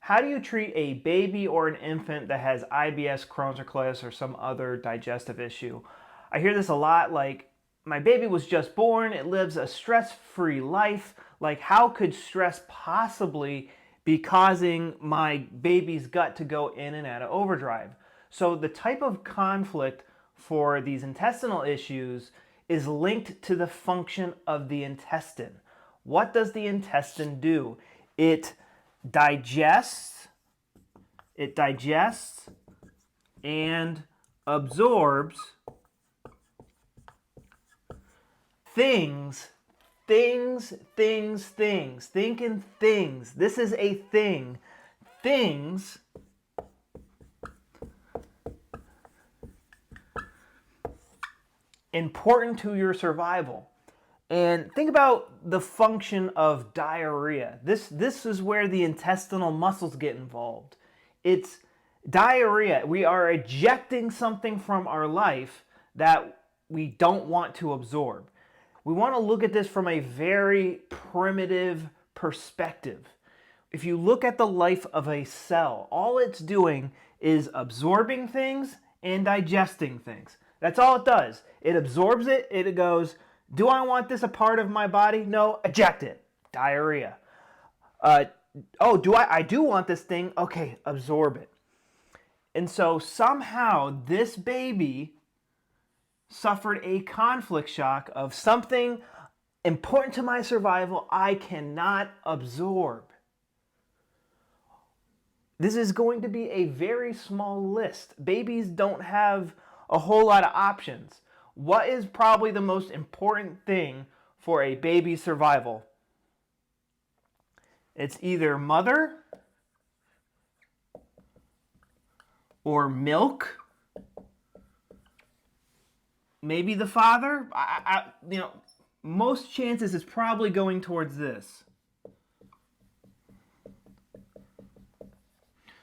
How do you treat a baby or an infant that has IBS, Crohn's, or colitis, or some other digestive issue? I hear this a lot, like, my baby was just born, it lives a stress-free life. Like, how could stress possibly be causing my baby's gut to go in and out of overdrive? So the type of conflict for these intestinal issues is linked to the function of the intestine. What does the intestine do? It digests, and absorbs things. Think in things. This is a thing. Things important to your survival. And think about the function of diarrhea. This is where the intestinal muscles get involved. It's diarrhea. We are ejecting something from our life that we don't want to absorb. We want to look at this from a very primitive perspective. If you look at the life of a cell, all it's doing is absorbing things and digesting things. That's all it does. It absorbs it, it goes, do I want this a part of my body? No, eject it. Diarrhea. I do want this thing. Okay, absorb it. And so somehow this baby suffered a conflict shock of something important to my survival I cannot absorb. This is going to be a very small list. Babies don't have a whole lot of options. What is probably the most important thing for a baby's survival? It's either mother or milk, maybe the father. Most chances it's probably going towards this.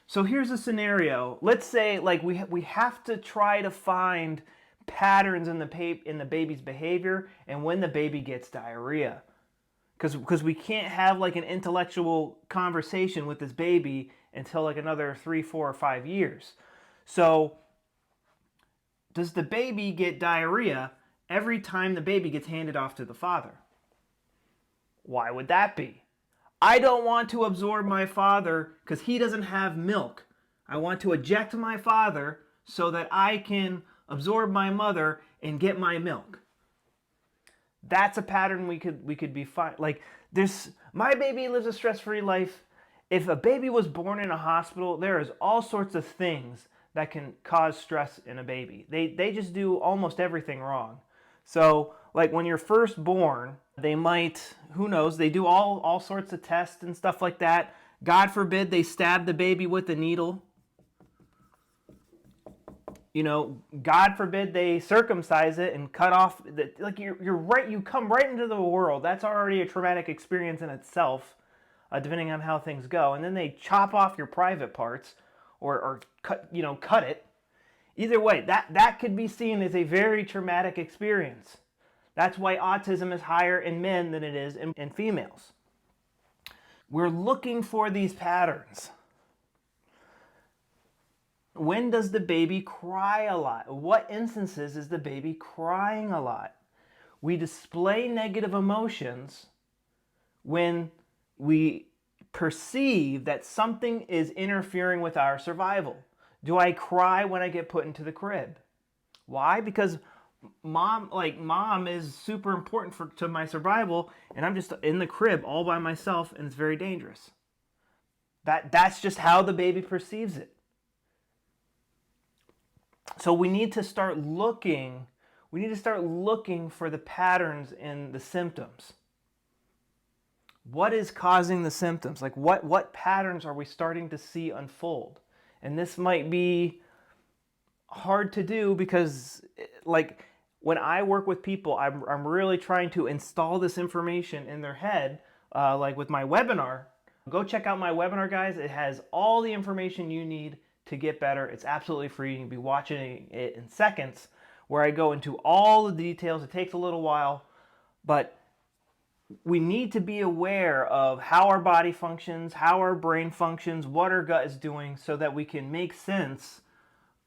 So here's a scenario. Let's say like we have to try to find patterns in the baby's behavior and when the baby gets diarrhea. Because we can't have like an intellectual conversation with this baby until like another 3, 4, or 5 years. So does the baby get diarrhea every time the baby gets handed off to the father? Why would that be? I don't want to absorb my father because he doesn't have milk. I want to eject my father so that I can absorb my mother and get my milk. That's a pattern we could be fine. Like this, my baby lives a stress-free life. If a baby was born in a hospital, there is all sorts of things that can cause stress in a baby. They just do almost everything wrong. So like when you're first born, they might, who knows, they do all sorts of tests and stuff like that. God forbid they stab the baby with a needle. God forbid they circumcise it and cut off, like you're right, you come right into the world. That's already a traumatic experience in itself, depending on how things go. And then they chop off your private parts or cut it. Either way, that could be seen as a very traumatic experience. That's why autism is higher in men than it is in females. We're looking for these patterns. When does the baby cry a lot? What instances is the baby crying a lot? We display negative emotions when we perceive that something is interfering with our survival. Do I cry when I get put into the crib? Why? Because mom is super important to my survival, and I'm just in the crib all by myself, and it's very dangerous. That's just how the baby perceives it. So we need to start looking for the patterns in the symptoms. What is causing the symptoms? Like what patterns are we starting to see unfold? And this might be hard to do because like when I work with people, I'm really trying to install this information in their head, like with my webinar. Go check out my webinar, guys. It has all the information you need to get better. It's absolutely free. You can be watching it in seconds, where I go into all the details. It takes a little while, but we need to be aware of how our body functions, how our brain functions, what our gut is doing, so that we can make sense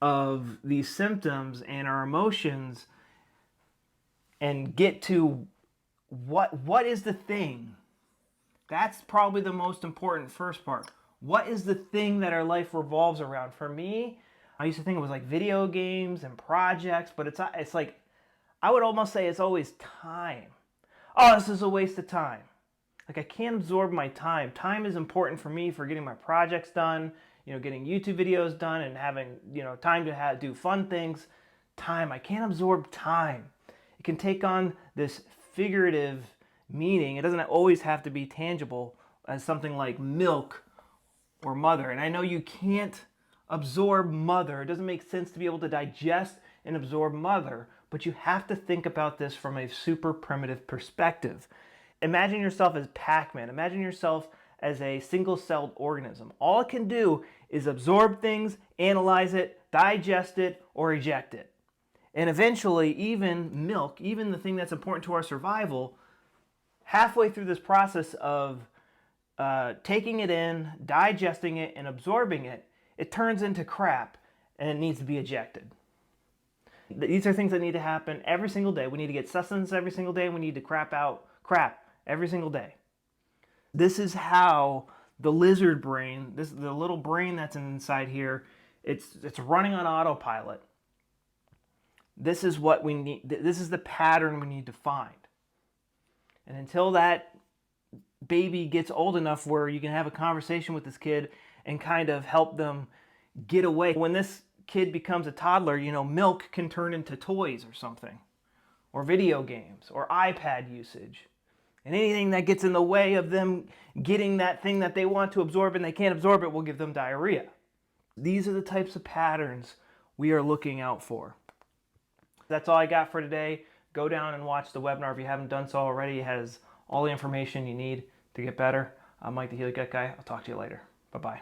of these symptoms and our emotions and get to what is the thing. That's probably the most important first part. What is the thing that our life revolves around? For me, I used to think it was like video games and projects, but it's like, I would almost say it's always time. Oh, this is a waste of time. Like, I can't absorb my time. Time is important for me for getting my projects done, getting YouTube videos done and having, time to do fun things. Time, I can't absorb time. It can take on this figurative meaning. It doesn't always have to be tangible as something like milk or mother. And I know you can't absorb mother. It doesn't make sense to be able to digest and absorb mother, but you have to think about this from a super primitive perspective. Imagine yourself as Pac-Man. Imagine yourself as a single-celled organism. All it can do is absorb things, analyze it, digest it, or eject it. And eventually, even milk, even the thing that's important to our survival, halfway through this process of taking it in, digesting it, and absorbing it, it turns into crap and it needs to be ejected. These are things that need to happen every single day. We need to get sustenance every single day, and we need to crap out crap every single day. This is how the lizard brain, the little brain that's inside here, it's running on autopilot. This is what we need. This is the pattern we need to find. And until that baby gets old enough where you can have a conversation with this kid and kind of help them get away. When this kid becomes a toddler, milk can turn into toys or something, or video games, or iPad usage. And anything that gets in the way of them getting that thing that they want to absorb and they can't absorb it will give them diarrhea. These are the types of patterns we are looking out for. That's all I got for today. Go down and watch the webinar if you haven't done so already. It has all the information you need to get better. I'm Mike the Healy Gut Guy. I'll talk to you later. Bye-bye.